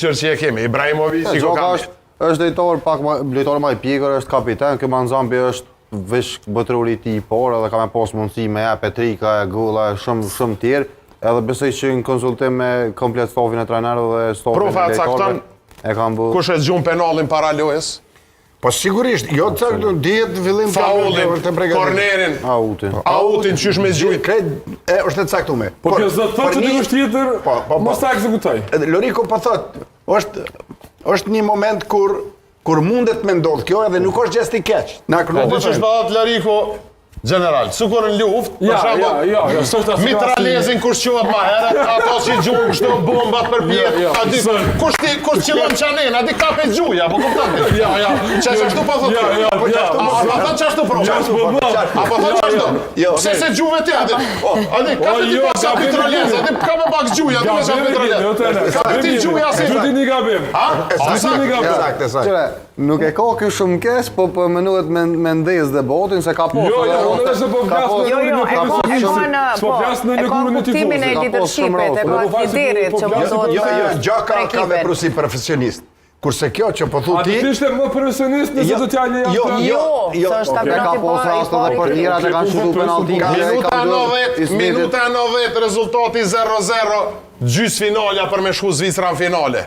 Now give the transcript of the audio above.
që e kemi, Ibrahimovic, që Gjoka është lojtar më i pjekër, është kapiten, ky Manzambi është vesh botërori i tij por edhe ka me pas mundësi me Petrika, Gulla, shumë tjerë, edhe besoj që në konsultim me komplet stafin e trajnerëve dhe stafin e lojtarëve e kanë bërë. Kush e zgjum penallin para lojës? Po sigurisht, jo të dihet fillim faulin, kornerin, autin qysh me zgjujt. Krejt është e caktuar. Po kjo zot thotë që dikush tjetër mos ta ekzekutoj. Loriku po thot, është një moment kur mundet me ndodh kjo edhe nuk është gjest i keq. Na Po ç'është bëhet Loriku general, sukur në luft, për shembull, mitralezin kush quhet më herët, ato që gjujnë kështu bombat për pjetë, kush qillon çanen, a di ka pe gjuja, po kupton? Ja, çashtu po thotë. Po thon çashtu pro. Apo thon çashtu. Pse se gjuve ti atë? A di ka ti pas mitralez, a di ka me pak gjuja, do të thotë mitralez. Ka ti gjuja se. Gjudi një gabim. Saktë. Nuk e ka kjo shumë keq, po për minutet me ndez debatin se ka pas. E ka kuptimin e leadershipit, e ka liderit që mundot Gjaka ka vepru si profesionist. Kurse kjo që po thu ti... A ti ishte më profesionist nëse do t'ja një Jo, ka pas raste dhe për tjera të kanë shutu penalti. Minuta 90, rezultati 0-0, gjysmë finalja për me shku Zvicra në finale.